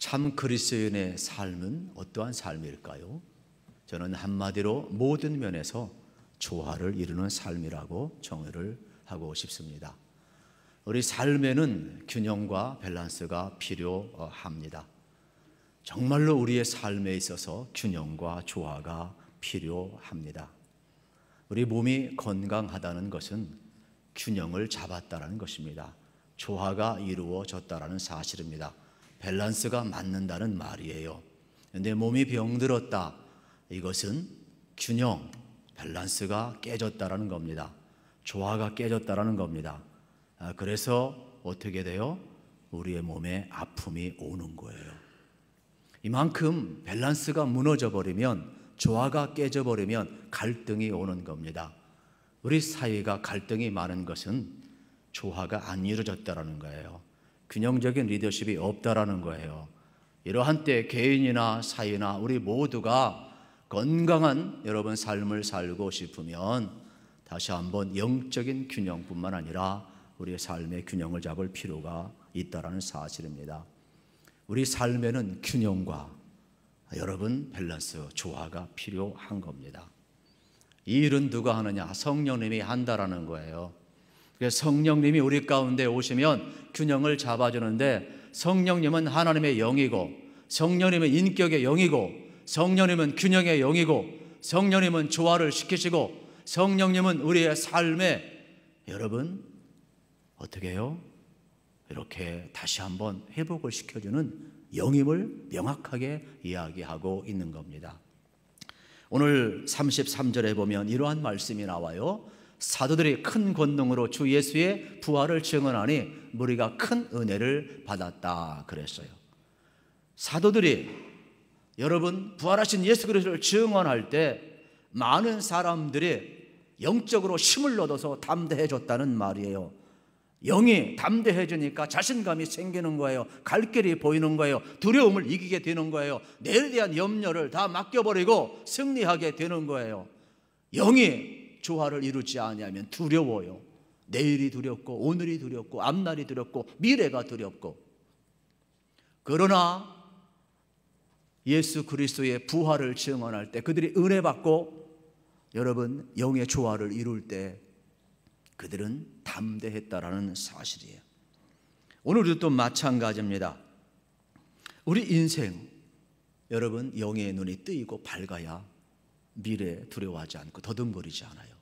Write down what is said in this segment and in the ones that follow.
참 그리스도인의 삶은 어떠한 삶일까요? 저는 한마디로 모든 면에서 조화를 이루는 삶이라고 정의를 하고 싶습니다. 우리 삶에는 균형과 밸런스가 필요합니다. 정말로 우리의 삶에 있어서 균형과 조화가 필요합니다. 우리 몸이 건강하다는 것은 균형을 잡았다는 것입니다. 조화가 이루어졌다는 사실입니다. 밸런스가 맞는다는 말이에요. 그런데 몸이 병들었다, 이것은 균형, 밸런스가 깨졌다는 겁니다. 조화가 깨졌다는 겁니다. 그래서 어떻게 돼요? 우리의 몸에 아픔이 오는 거예요. 이만큼 밸런스가 무너져 버리면, 조화가 깨져 버리면 갈등이 오는 겁니다. 우리 사회가 갈등이 많은 것은 조화가 안 이루어졌다는 거예요. 균형적인 리더십이 없다라는 거예요. 이러한 때 개인이나 사회나 우리 모두가 건강한 여러분 삶을 살고 싶으면 다시 한번 영적인 균형뿐만 아니라 우리의 삶의 균형을 잡을 필요가 있다라는 사실입니다. 우리 삶에는 균형과 여러분 밸런스, 조화가 필요한 겁니다. 이 일은 누가 하느냐? 성령님이 한다라는 거예요. 그래서 성령님이 우리 가운데 오시면 균형을 잡아주는데, 성령님은 하나님의 영이고, 성령님은 인격의 영이고, 성령님은 균형의 영이고, 성령님은 조화를 시키시고, 성령님은 우리의 삶에 여러분 어떻게 해요? 이렇게 다시 한번 회복을 시켜주는 영임을 명확하게 이야기하고 있는 겁니다. 오늘 33절에 보면 이러한 말씀이 나와요. 사도들이 큰 권능으로 주 예수의 부활을 증언하니 무리가 큰 은혜를 받았다 그랬어요. 사도들이 여러분 부활하신 예수 그리스도를 증언할 때 많은 사람들이 영적으로 힘을 얻어서 담대해졌다는 말이에요. 영이 담대해지니까 자신감이 생기는 거예요. 갈 길이 보이는 거예요. 두려움을 이기게 되는 거예요. 내일에 대한 염려를 다 맡겨버리고 승리하게 되는 거예요. 영이 조화를 이루지 아니하면 두려워요. 내일이 두렵고, 오늘이 두렵고, 앞날이 두렵고, 미래가 두렵고. 그러나 예수 그리스도의 부활을 증언할 때, 그들이 은혜 받고 여러분 영의 조화를 이룰 때 그들은 담대했다라는 사실이에요. 오늘도 또 마찬가지입니다. 우리 인생 여러분 영의 눈이 뜨이고 밝아야 미래 두려워하지 않고 더듬거리지 않아요.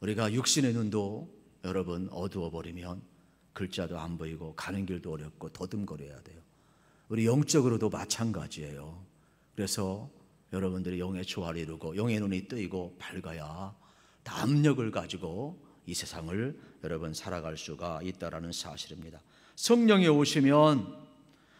우리가 육신의 눈도 여러분 어두워버리면 글자도 안 보이고 가는 길도 어렵고 더듬거려야 돼요. 우리 영적으로도 마찬가지예요. 그래서 여러분들이 영의 조화를 이루고 영의 눈이 뜨이고 밝아야 담력을 가지고 이 세상을 여러분 살아갈 수가 있다라는 사실입니다. 성령이 오시면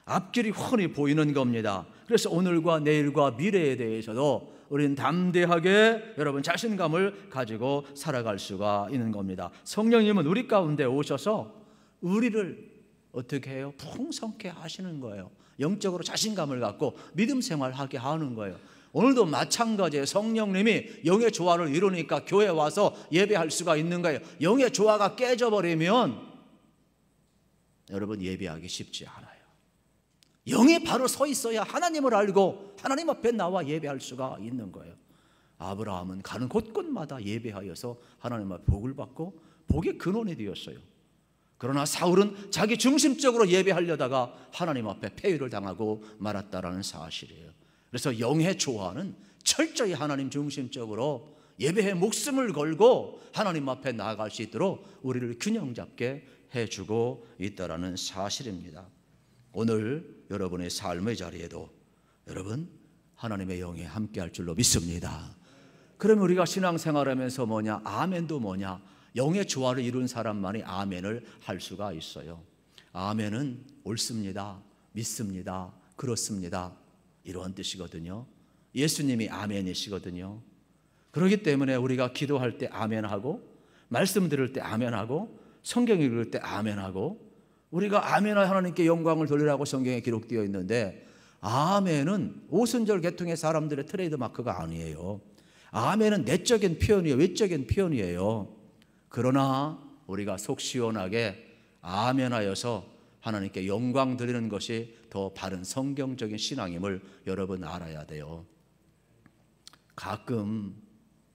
앞길이 훤히 보이는 겁니다. 그래서 오늘과 내일과 미래에 대해서도 우리는 담대하게 여러분 자신감을 가지고 살아갈 수가 있는 겁니다. 성령님은 우리 가운데 오셔서 우리를 어떻게 해요? 풍성케 하시는 거예요. 영적으로 자신감을 갖고 믿음 생활하게 하는 거예요. 오늘도 마찬가지예요. 성령님이 영의 조화를 이루니까 교회에 와서 예배할 수가 있는 거예요. 영의 조화가 깨져버리면 여러분 예배하기 쉽지 않아요. 영이 바로 서 있어야 하나님을 알고 하나님 앞에 나와 예배할 수가 있는 거예요. 아브라함은 가는 곳곳마다 예배하여서 하나님 앞에 복을 받고 복의 근원이 되었어요. 그러나 사울은 자기 중심적으로 예배하려다가 하나님 앞에 폐위를 당하고 말았다라는 사실이에요. 그래서 영의 조화는 철저히 하나님 중심적으로 예배에 목숨을 걸고 하나님 앞에 나아갈 수 있도록 우리를 균형 잡게 해주고 있다라는 사실입니다. 오늘 여러분의 삶의 자리에도 여러분 하나님의 영에 함께할 줄로 믿습니다. 그러면 우리가 신앙생활하면서 뭐냐? 아멘도 뭐냐? 영의 조화를 이룬 사람만이 아멘을 할 수가 있어요. 아멘은 옳습니다, 믿습니다, 그렇습니다, 이런 뜻이거든요. 예수님이 아멘이시거든요. 그렇기 때문에 우리가 기도할 때 아멘하고, 말씀 들을 때 아멘하고, 성경 읽을 때 아멘하고, 우리가 아멘하 하나님께 영광을 돌리라고 성경에 기록되어 있는데, 아멘은 오순절 계통의 사람들의 트레이드 마크가 아니에요. 아멘은 내적인 표현이에요. 외적인 표현이에요. 그러나 우리가 속 시원하게 아멘하여서 하나님께 영광 드리는 것이 더 바른 성경적인 신앙임을 여러분 알아야 돼요. 가끔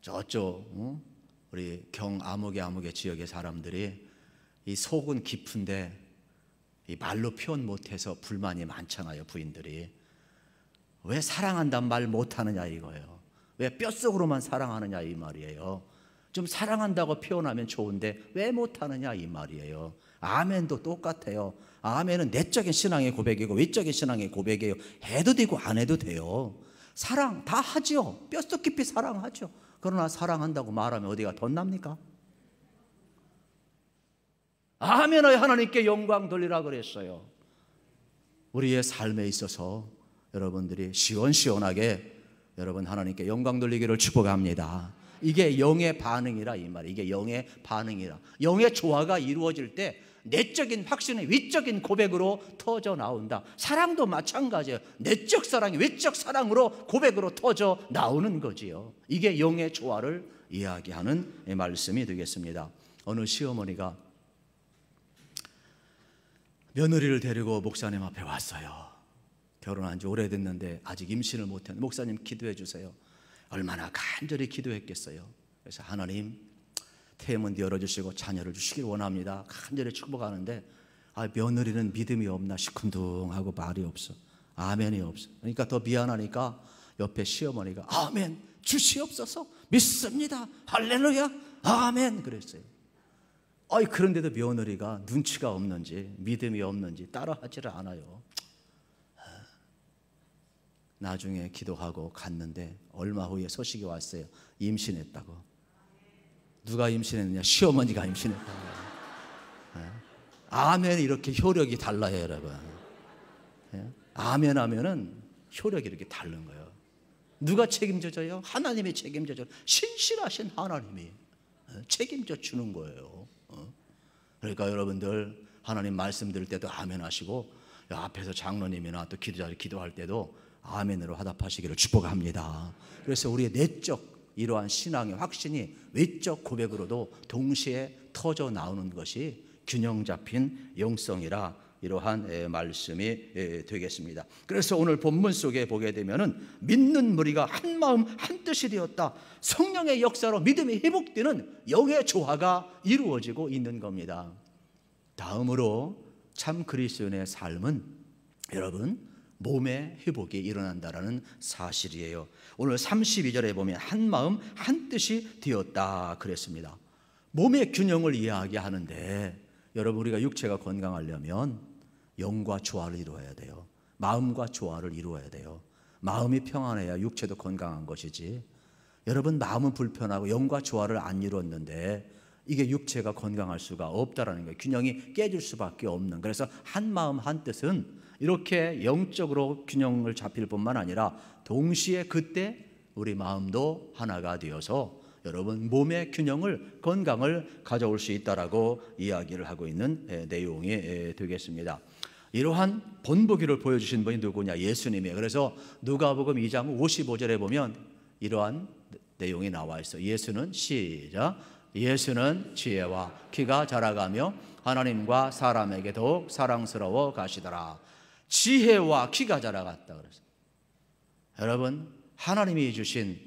저쪽 우리 아무개 지역의 사람들이 이 속은 깊은데 이 말로 표현 못해서 불만이 많잖아요. 부인들이 왜 사랑한단 말 못하느냐 이거예요. 왜 뼛속으로만 사랑하느냐 이 말이에요. 좀 사랑한다고 표현하면 좋은데 왜 못하느냐 이 말이에요. 아멘도 똑같아요. 아멘은 내적인 신앙의 고백이고 외적인 신앙의 고백이에요. 해도 되고 안 해도 돼요. 사랑 다 하죠. 뼛속 깊이 사랑하죠. 그러나 사랑한다고 말하면 어디가 덧납니까? 아멘을 하나님께 영광 돌리라 그랬어요. 우리의 삶에 있어서 여러분들이 시원시원하게 여러분 하나님께 영광 돌리기를 축복합니다. 이게 영의 반응이라 이 말이에요. 이게 영의 반응이라. 영의 조화가 이루어질 때 내적인 확신의 위적인 고백으로 터져 나온다. 사랑도 마찬가지예요. 내적 사랑이 외적 사랑으로 고백으로 터져 나오는 거지요. 이게 영의 조화를 이야기하는 말씀이 되겠습니다. 어느 시어머니가 며느리를 데리고 목사님 앞에 왔어요. 결혼한 지 오래됐는데 아직 임신을 못했는데 목사님 기도해 주세요. 얼마나 간절히 기도했겠어요. 그래서 하나님 태문 열어주시고 자녀를 주시길 원합니다. 간절히 축복하는데 며느리는 믿음이 없나 시큰둥하고 말이 없어. 아멘이 없어. 그러니까 더 미안하니까 옆에 시어머니가 아멘 주시옵소서 믿습니다. 할렐루야 아멘 그랬어요. 그런데도 며느리가 눈치가 없는지 믿음이 없는지 따라하지를 않아요. 나중에 기도하고 갔는데 얼마 후에 소식이 왔어요. 임신했다고. 누가 임신했느냐? 시어머니가 임신했다고. 아멘 이렇게 효력이 달라요 여러분. 아멘 하면은 효력이 이렇게 다른 거예요. 누가 책임져줘요? 하나님이 책임져줘요. 신실하신 하나님이 책임져 주는 거예요. 그러니까 여러분들 하나님 말씀 들을 때도 아멘 하시고 앞에서 장로님이나 또 기도할 때도 아멘으로 화답하시기를 축복합니다. 그래서 우리의 내적 이러한 신앙의 확신이 외적 고백으로도 동시에 터져 나오는 것이 균형 잡힌 영성이라 이러한 말씀이 되겠습니다. 그래서 오늘 본문 속에 보게 되면은 믿는 무리가 한 마음 한 뜻이 되었다. 성령의 역사로 믿음이 회복되는 영의 조화가 이루어지고 있는 겁니다. 다음으로 참 그리스도인의 삶은 여러분 몸의 회복이 일어난다라는 사실이에요. 오늘 32절에 보면 한 마음 한 뜻이 되었다 그랬습니다. 몸의 균형을 이야기하는데 여러분 우리가 육체가 건강하려면 영과 조화를 이루어야 돼요. 마음과 조화를 이루어야 돼요. 마음이 평안해야 육체도 건강한 것이지. 여러분 마음은 불편하고 영과 조화를 안 이루었는데 이게 육체가 건강할 수가 없다라는 거예요. 균형이 깨질 수밖에 없는. 그래서 한 마음 한 뜻은 이렇게 영적으로 균형을 잡힐 뿐만 아니라 동시에 그때 우리 마음도 하나가 되어서 여러분 몸의 균형을 건강을 가져올 수 있다라고 이야기를 하고 있는 내용이 되겠습니다. 이러한 본보기를 보여주신 분이 누구냐? 예수님이에요. 그래서 누가복음 2장 55절에 보면 이러한 내용이 나와 있어요. 예수는 시작 예수는 지혜와 키가 자라가며 하나님과 사람에게 더욱 사랑스러워 가시더라. 지혜와 키가 자라갔다 그랬어요. 여러분 하나님이 주신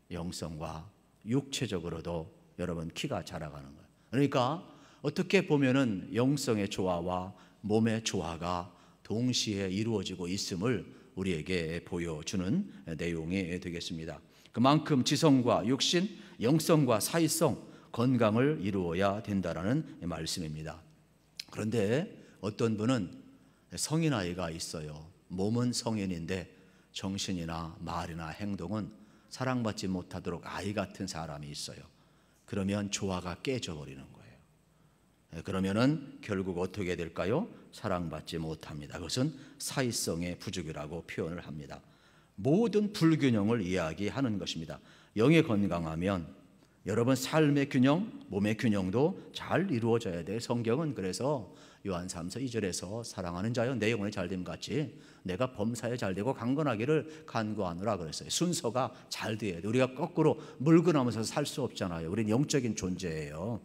영성과 육체적으로도 여러분 키가 자라가는 거예요. 그러니까 어떻게 보면은 영성의 조화와 몸의 조화가 동시에 이루어지고 있음을 우리에게 보여주는 내용이 되겠습니다. 그만큼 지성과 육신, 영성과 사이성, 건강을 이루어야 된다라는 말씀입니다. 그런데 어떤 분은 성인 아이가 있어요. 몸은 성인인데 정신이나 말이나 행동은 사랑받지 못하도록 아이 같은 사람이 있어요. 그러면 조화가 깨져버리는 거예요. 그러면은 결국 어떻게 될까요? 사랑받지 못합니다. 그것은 사이성의 부족이라고 표현을 합니다. 모든 불균형을 이야기하는 것입니다. 영이 건강하면 여러분 삶의 균형, 몸의 균형도 잘 이루어져야 돼요. 성경은 그래서 요한 3서 2절에서 사랑하는 자여 내 영혼이 잘됨 같이 내가 범사에 잘되고 강건하기를 간구하노라 그랬어요. 순서가 잘 돼야 돼요. 우리가 거꾸로 물건하면서 살 수 없잖아요. 우리는 영적인 존재예요.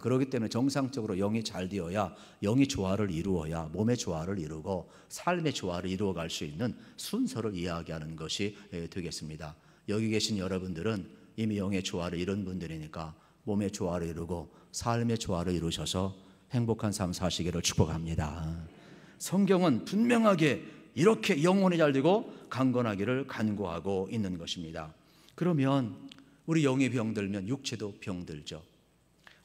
그렇기 때문에 정상적으로 영이 잘 되어야 영이 조화를 이루어야 몸의 조화를 이루고 삶의 조화를 이루어갈 수 있는 순서를 이야기하는 것이 되겠습니다. 여기 계신 여러분들은 이미 영의 조화를 이룬 분들이니까 몸의 조화를 이루고 삶의 조화를 이루셔서 행복한 삶 사시기를 축복합니다. 성경은 분명하게 이렇게 영혼이 잘 되고 강건하기를 간구하고 있는 것입니다. 그러면 우리 영이 병들면 육체도 병들죠.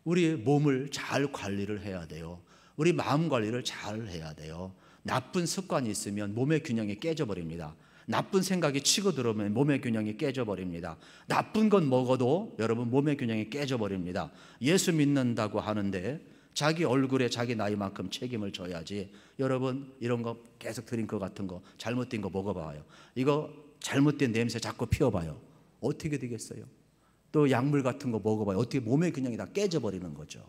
우리 몸을 잘 관리를 해야 돼요. 우리 마음 관리를 잘 해야 돼요. 나쁜 습관이 있으면 몸의 균형이 깨져버립니다. 나쁜 생각이 치고 들어오면 몸의 균형이 깨져버립니다. 나쁜 건 먹어도 여러분 몸의 균형이 깨져버립니다. 예수 믿는다고 하는데 자기 얼굴에 자기 나이만큼 책임을 져야지. 여러분 이런 거 계속 드링크 같은 거 잘못된 거 먹어봐요. 이거 잘못된 냄새 자꾸 피워봐요. 어떻게 되겠어요? 또 약물 같은 거 먹어봐요. 어떻게 몸의 균형이 다 깨져버리는 거죠.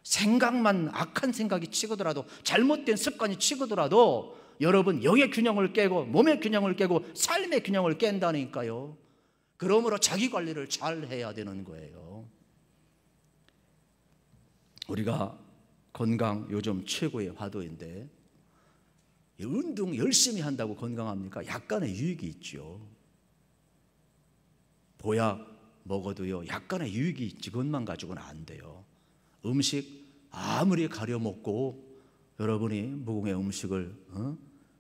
생각만 악한 생각이 치고더라도 잘못된 습관이 치고더라도 여러분 영의 균형을 깨고 몸의 균형을 깨고 삶의 균형을 깬다니까요. 그러므로 자기 관리를 잘 해야 되는 거예요. 우리가 건강 요즘 최고의 화두인데 운동 열심히 한다고 건강합니까? 약간의 유익이 있죠. 보약 먹어도요 약간의 유익이 있지 그것만 가지고는 안 돼요. 음식 아무리 가려 먹고 여러분이 무공의 음식을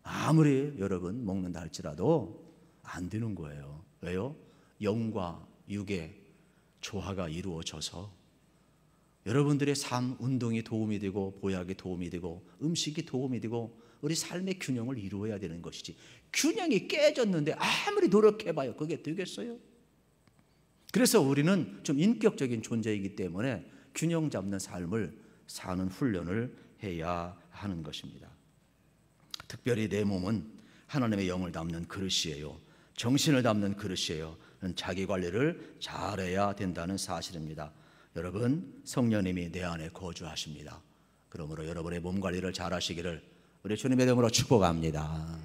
아무리 여러분 먹는다 할지라도 안 되는 거예요. 왜요? 영과 육의 조화가 이루어져서 여러분들의 삶 운동이 도움이 되고 보약이 도움이 되고 음식이 도움이 되고 우리 삶의 균형을 이루어야 되는 것이지 균형이 깨졌는데 아무리 노력해봐요 그게 되겠어요? 그래서 우리는 좀 인격적인 존재이기 때문에 균형 잡는 삶을 사는 훈련을 해야 하는 것입니다. 특별히 내 몸은 하나님의 영을 담는 그릇이에요. 정신을 담는 그릇이에요. 자기 관리를 잘해야 된다는 사실입니다. 여러분 성령님이 내 안에 거주하십니다. 그러므로 여러분의 몸 관리를 잘하시기를 우리 주님의 이름으로 축복합니다.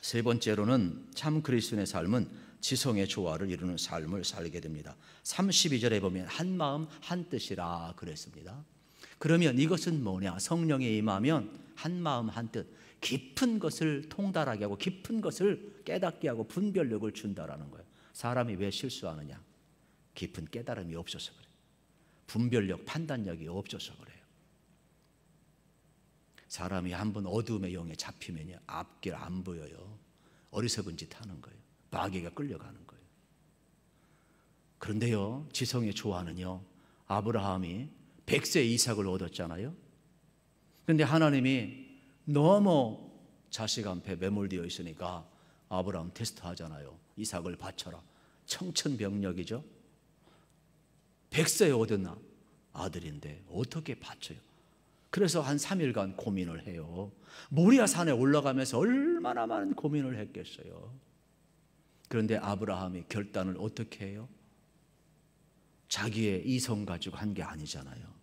세 번째로는 참 그리스도인의 삶은 지성의 조화를 이루는 삶을 살게 됩니다. 32절에 보면 한 마음 한 뜻이라 그랬습니다. 그러면 이것은 뭐냐? 성령이 임하면 한 마음 한 뜻, 깊은 것을 통달하게 하고 깊은 것을 깨닫게 하고 분별력을 준다라는 거예요. 사람이 왜 실수하느냐? 깊은 깨달음이 없어서 그래요. 분별력, 판단력이 없어서 그래요. 사람이 한번 어두움의 영에 잡히면요 앞길 안 보여요. 어리석은 짓 하는 거예요. 마귀가 끌려가는 거예요. 그런데요 지성의 조화는요 아브라함이 100세 이삭을 얻었잖아요. 그런데 하나님이 너무 자식 앞에 매몰되어 있으니까 아브라함 테스트 하잖아요. 이삭을 바쳐라. 청천벽력이죠. 100세에 얻은 아들인데 어떻게 바쳐요? 그래서 한 3일간 고민을 해요. 모리아 산에 올라가면서 얼마나 많은 고민을 했겠어요. 그런데 아브라함이 결단을 어떻게 해요? 자기의 이성 가지고 한 게 아니잖아요.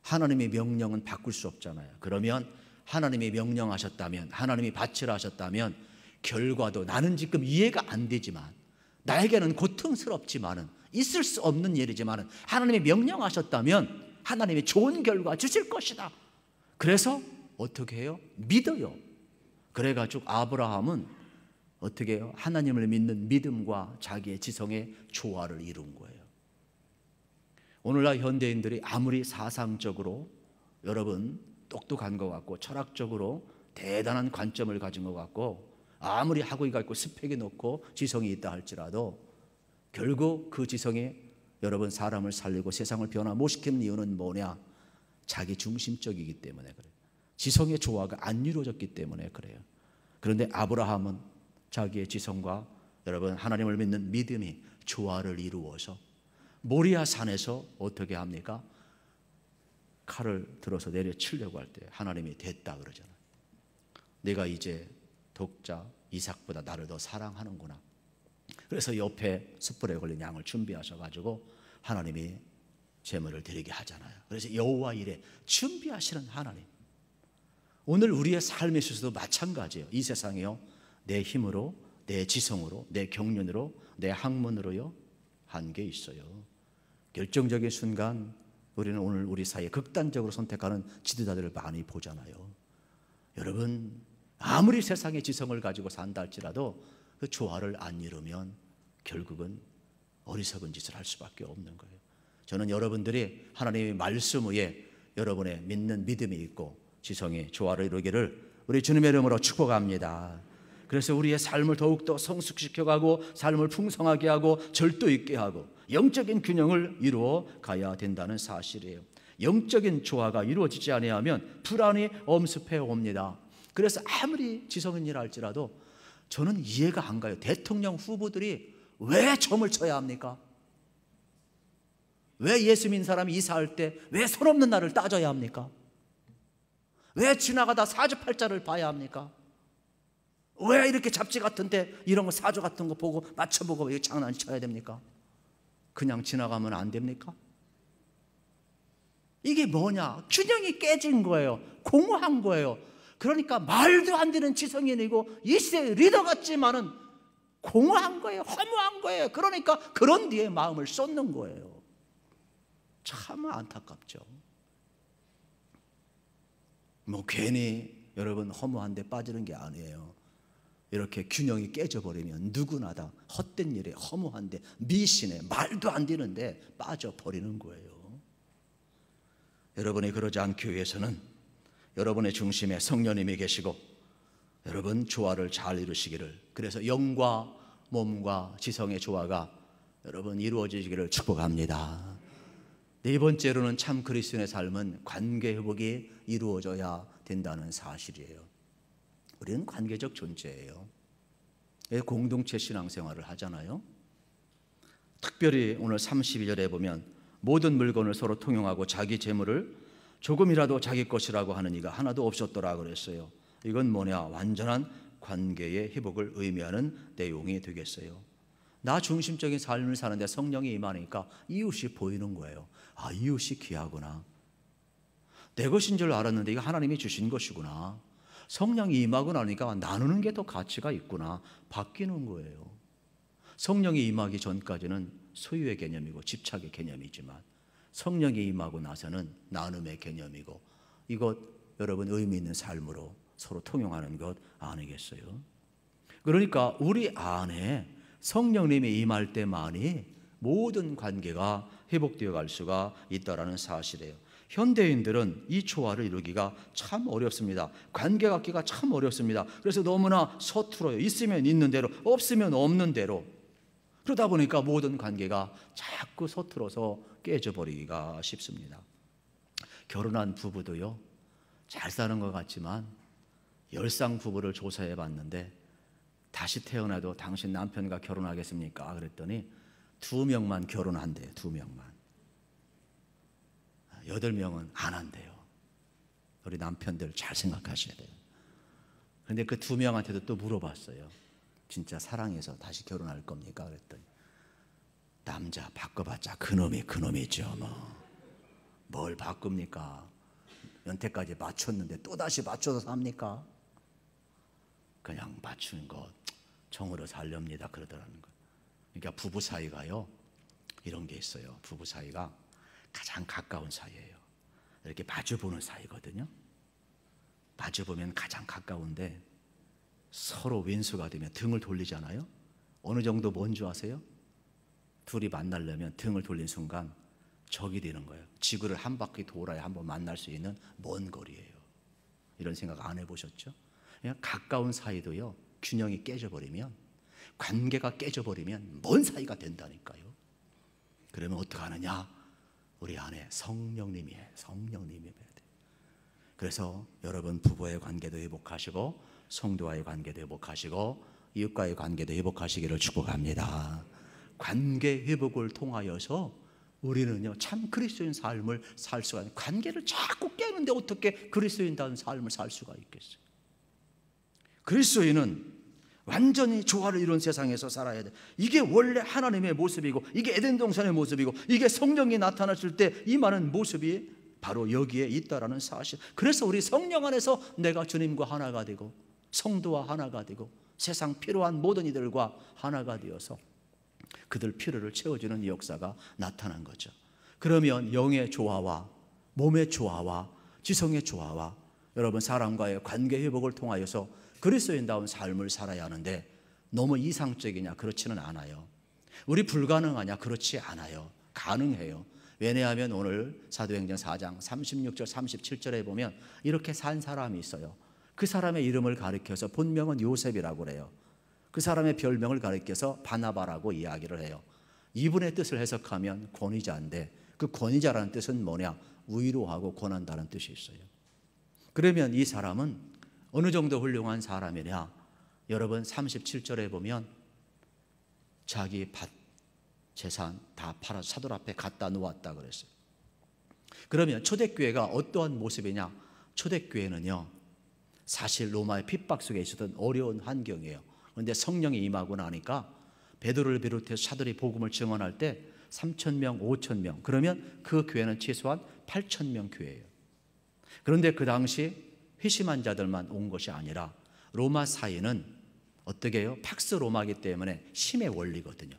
하나님의 명령은 바꿀 수 없잖아요. 그러면 하나님이 명령하셨다면, 하나님이 바치라 하셨다면 결과도 나는 지금 이해가 안 되지만 나에게는 고통스럽지만은 있을 수 없는 일이지만은 하나님이 명령하셨다면 하나님이 좋은 결과 주실 것이다. 그래서 어떻게 해요? 믿어요. 그래가지고 아브라함은 어떻게 해요? 하나님을 믿는 믿음과 자기의 지성의 조화를 이룬 거예요. 오늘날 현대인들이 아무리 사상적으로 여러분 똑똑한 것 같고 철학적으로 대단한 관점을 가진 것 같고 아무리 학위가 있고 스펙이 높고 지성이 있다 할지라도 결국 그 지성이 여러분 사람을 살리고 세상을 변화 못 시키는 이유는 뭐냐? 자기 중심적이기 때문에 그래요. 지성의 조화가 안 이루어졌기 때문에 그래요. 그런데 아브라함은 자기의 지성과 여러분 하나님을 믿는 믿음이 조화를 이루어서 모리아 산에서 어떻게 합니까? 칼을 들어서 내려치려고 할 때 하나님이 됐다 그러잖아요. 내가 이제 독자 이삭보다 나를 더 사랑하는구나. 그래서 옆에 숯불에 걸린 양을 준비하셔가지고 하나님이 제물을 드리게 하잖아요. 그래서 여호와 이레 준비하시는 하나님. 오늘 우리의 삶에 있어서도 마찬가지예요. 이 세상에요 내 힘으로 내 지성으로 내 경륜으로 내 학문으로요 한 게 있어요. 결정적인 순간 우리는 오늘 우리 사이에 극단적으로 선택하는 지도자들을 많이 보잖아요. 여러분, 아무리 세상의 지성을 가지고 산다 할지라도 그 조화를 안 이루면 결국은 어리석은 짓을 할 수밖에 없는 거예요. 저는 여러분들이 하나님의 말씀 위에 여러분의 믿는 믿음이 있고 지성의 조화를 이루기를 우리 주님의 이름으로 축복합니다. 그래서 우리의 삶을 더욱더 성숙시켜가고 삶을 풍성하게 하고 절도 있게 하고 영적인 균형을 이루어 가야 된다는 사실이에요. 영적인 조화가 이루어지지 아니하면 불안이 엄습해 옵니다. 그래서 아무리 지성인이라 할지라도 저는 이해가 안 가요. 대통령 후보들이 왜 점을 쳐야 합니까? 왜 예수 믿는 사람이 이사할 때 왜 손 없는 날을 따져야 합니까? 왜 지나가다 사주팔자를 봐야 합니까? 왜 이렇게 잡지 같은데 이런 거 사주 같은 거 보고 맞춰보고 왜 장난 쳐야 됩니까? 그냥 지나가면 안 됩니까? 이게 뭐냐? 균형이 깨진 거예요. 공허한 거예요. 그러니까 말도 안 되는 지성인이고 이세 리더 같지만은 공허한 거예요. 허무한 거예요. 그러니까 그런 뒤에 마음을 쏟는 거예요. 참 안타깝죠. 뭐 괜히 여러분 허무한데 빠지는 게 아니에요. 이렇게 균형이 깨져버리면 누구나 다 헛된 일에 허무한데 미신에 말도 안 되는데 빠져버리는 거예요. 여러분이 그러지 않기 위해서는 여러분의 중심에 성령님이 계시고 여러분 조화를 잘 이루시기를, 그래서 영과 몸과 지성의 조화가 여러분 이루어지기를 축복합니다. 네 번째로는 참 그리스도인의 삶은 관계 회복이 이루어져야 된다는 사실이에요. 우리는 관계적 존재예요. 공동체 신앙생활을 하잖아요. 특별히 오늘 32절에 보면 모든 물건을 서로 통용하고 자기 재물을 조금이라도 자기 것이라고 하는 이가 하나도 없었더라 그랬어요. 이건 뭐냐? 완전한 관계의 회복을 의미하는 내용이 되겠어요. 나 중심적인 삶을 사는데 성령이 임하니까 이웃이 보이는 거예요. 아, 이웃이 귀하구나. 내 것인 줄 알았는데 이거 하나님이 주신 것이구나. 성령이 임하고 나니까 나누는 게 더 가치가 있구나. 바뀌는 거예요. 성령이 임하기 전까지는 소유의 개념이고 집착의 개념이지만 성령이 임하고 나서는 나눔의 개념이고, 이것 여러분 의미 있는 삶으로 서로 통용하는 것 아니겠어요? 그러니까 우리 안에 성령님이 임할 때만이 모든 관계가 회복되어 갈 수가 있다는 사실이에요. 현대인들은 이 조화를 이루기가 참 어렵습니다. 관계 갖기가 참 어렵습니다. 그래서 너무나 서툴어요. 있으면 있는 대로, 없으면 없는 대로. 그러다 보니까 모든 관계가 자꾸 서툴어서 깨져버리기가 쉽습니다. 결혼한 부부도요, 잘 사는 것 같지만 열상 부부를 조사해 봤는데 다시 태어나도 당신 남편과 결혼하겠습니까? 그랬더니 2명만 결혼한대요. 2명만. 8명은 안 한대요. 우리 남편들 잘 생각하셔야 돼요. 그런데 그 2명한테도 또 물어봤어요. 진짜 사랑해서 다시 결혼할 겁니까? 그랬더니 남자 바꿔봤자 그놈이죠. 뭘 바꿉니까? 연태까지 맞췄는데 또다시 맞춰서 삽니까? 그냥 맞추는 것 정으로 살렵니다 그러더라는 거예요. 그러니까 부부 사이가요, 이런 게 있어요. 부부 사이가 가장 가까운 사이예요. 이렇게 마주보는 사이거든요. 마주보면 가장 가까운데 서로 왼수가 되면 등을 돌리잖아요. 어느 정도 뭔지 아세요? 둘이 만나려면 등을 돌린 순간 적이 되는 거예요. 지구를 한 바퀴 돌아야 한번 만날 수 있는 먼 거리예요. 이런 생각 안 해보셨죠? 그냥 가까운 사이도요, 균형이 깨져버리면, 관계가 깨져버리면 먼 사이가 된다니까요. 그러면 어떻게 하느냐? 우리 안에 성령님이에요. 성령님이 돼요. 그래서 여러분 부부의 관계도 회복하시고 성도와의 관계도 회복하시고 이웃과의 관계도 회복하시기를 축복합니다. 관계 회복을 통하여서 우리는요 참 그리스도인 삶을 살 수가 있는, 관계를 자꾸 깨는데 어떻게 그리스도인다운 삶을 살 수가 있겠어요? 그리스도인은 완전히 조화를 이룬 세상에서 살아야 돼. 이게 원래 하나님의 모습이고, 이게 에덴 동산의 모습이고, 이게 성령이 나타났을 때 임하는 모습이 바로 여기에 있다라는 사실. 그래서 우리 성령 안에서 내가 주님과 하나가 되고 성도와 하나가 되고 세상 필요한 모든 이들과 하나가 되어서 그들 필요를 채워주는 역사가 나타난 거죠. 그러면 영의 조화와 몸의 조화와 지성의 조화와 여러분 사람과의 관계 회복을 통하여서 그리스도인다운 삶을 살아야 하는데 너무 이상적이냐? 그렇지는 않아요. 우리 불가능하냐? 그렇지 않아요. 가능해요. 왜냐하면 오늘 사도행전 4장 36절 37절에 보면 이렇게 산 사람이 있어요. 그 사람의 이름을 가리켜서 본명은 요셉이라고 그래요. 그 사람의 별명을 가리켜서 바나바라고 이야기를 해요. 이분의 뜻을 해석하면 권위자인데 그 권위자라는 뜻은 뭐냐? 위로하고 권한다는 뜻이 있어요. 그러면 이 사람은 어느 정도 훌륭한 사람이냐? 여러분 37절에 보면 자기 밭, 재산 다 팔아서 사도 앞에 갖다 놓았다 그랬어요. 그러면 초대교회가 어떠한 모습이냐? 초대교회는요, 사실 로마의 핍박 속에 있었던 어려운 환경이에요. 그런데 성령이 임하고 나니까 베드로를 비롯해서 사도들이 복음을 증언할 때 3,000명, 5,000명, 그러면 그 교회는 최소한 8,000명 교회예요. 그런데 그 당시 회심한 자들만 온 것이 아니라 로마 사회는 어떻게 해요? 팍스 로마이기 때문에 힘의 원리거든요.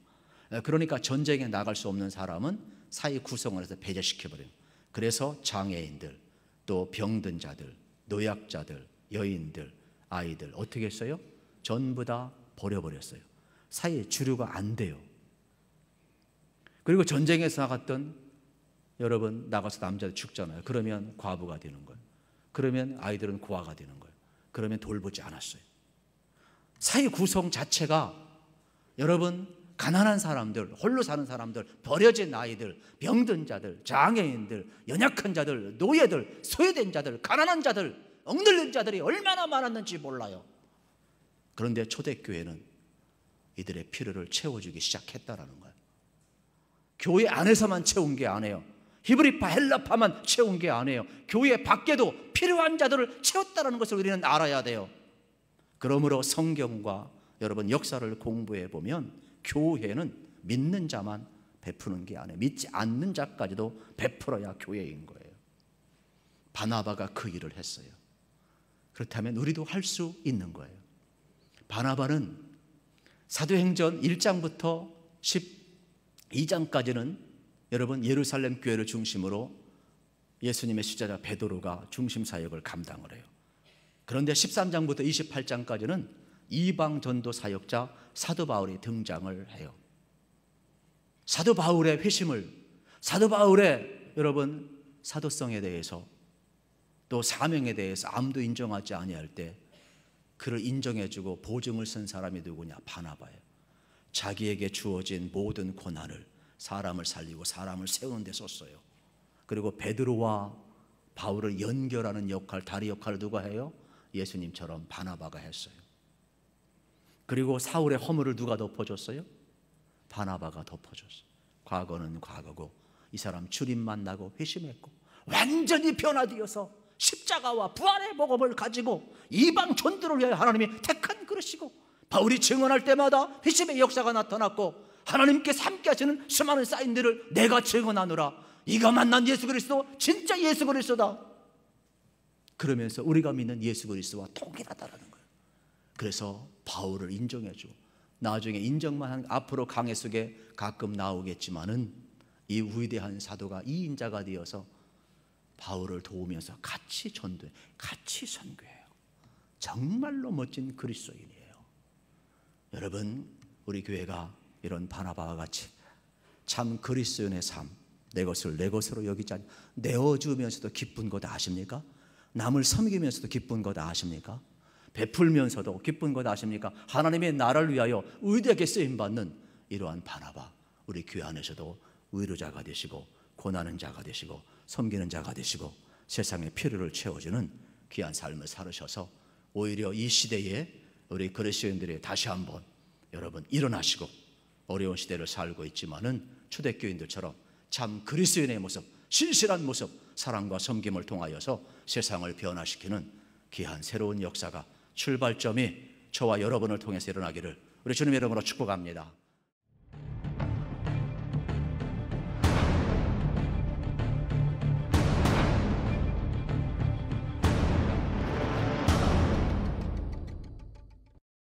그러니까 전쟁에 나갈 수 없는 사람은 사회 구성을 해서 배제시켜버려요. 그래서 장애인들, 또 병든 자들, 노약자들, 여인들, 아이들 어떻게 했어요? 전부 다 버려버렸어요. 사회의 주류가 안 돼요. 그리고 전쟁에서 나갔던 여러분 나가서 남자들 죽잖아요. 그러면 과부가 되는 거예요. 그러면 아이들은 고아가 되는 거예요. 그러면 돌보지 않았어요. 사회 구성 자체가 여러분 가난한 사람들, 홀로 사는 사람들, 버려진 아이들, 병든 자들, 장애인들, 연약한 자들, 노예들, 소외된 자들, 가난한 자들, 억눌린 자들이 얼마나 많았는지 몰라요. 그런데 초대교회는 이들의 필요를 채워주기 시작했다라는 거예요. 교회 안에서만 채운 게 아니에요. 히브리파, 헬라파만 채운 게 아니에요. 교회 밖에도 필요한 자들을 채웠다는 것을 우리는 알아야 돼요. 그러므로 성경과 여러분 역사를 공부해 보면 교회는 믿는 자만 베푸는 게 아니에요. 믿지 않는 자까지도 베풀어야 교회인 거예요. 바나바가 그 일을 했어요. 그렇다면 우리도 할 수 있는 거예요. 바나바는 사도행전 1장부터 12장까지는 여러분 예루살렘 교회를 중심으로 예수님의 십자가 베드로가 중심 사역을 감당을 해요. 그런데 13장부터 28장까지는 이방 전도 사역자 사도 바울이 등장을 해요. 사도 바울의 회심을, 사도 바울의 여러분 사도성에 대해서 또 사명에 대해서 아무도 인정하지 아니할 때 그를 인정해주고 보증을 쓴 사람이 누구냐? 바나바예요. 자기에게 주어진 모든 고난을 사람을 살리고 사람을 세우는 데 썼어요. 그리고 베드로와 바울을 연결하는 역할, 다리 역할을 누가 해요? 예수님처럼 바나바가 했어요. 그리고 사울의 허물을 누가 덮어줬어요? 바나바가 덮어줬어요. 과거는 과거고 이 사람 주님 만나고 회심했고 완전히 변화되어서 십자가와 부활의 복음을 가지고 이방 전도를 위하여 하나님이 택한 그릇이고 바울이 증언할 때마다 회심의 역사가 나타났고 하나님께서 함께 하시는 수많은 사인들을 내가 증언하노라. 이가 만난 예수 그리스도 진짜 예수 그리스도다. 그러면서 우리가 믿는 예수 그리스도와 동일하다라는 거예요. 그래서 바울을 인정해주고 나중에 인정만 한 앞으로 강해 속에 가끔 나오겠지만은 이 위대한 사도가 이인자가 되어서 바울을 도우면서 같이 전도해, 같이 선교해요. 정말로 멋진 그리스도인이에요. 여러분, 우리 교회가 이런 바나바와 같이 참 그리스도인의 삶, 내 것을 내 것으로 여기지 않고 내어주면서도 기쁜 거 다 아십니까? 남을 섬기면서도 기쁜 거 다 아십니까? 베풀면서도 기쁜 거 다 아십니까? 하나님의 나라를 위하여 위대하게 쓰임받는 이러한 바나바, 우리 교회 안에서도 위로자가 되시고 고난하는 자가 되시고 섬기는 자가 되시고 세상의 필요를 채워주는 귀한 삶을 살으셔서 오히려 이 시대에 우리 그리스도인들이 다시 한번 여러분 일어나시고 어려운 시대를 살고 있지만은 초대교인들처럼 참 그리스도인의 모습, 신실한 모습, 사랑과 섬김을 통하여서 세상을 변화시키는 귀한 새로운 역사가 출발점이 저와 여러분을 통해서 일어나기를 우리 주님의 이름으로 축복합니다.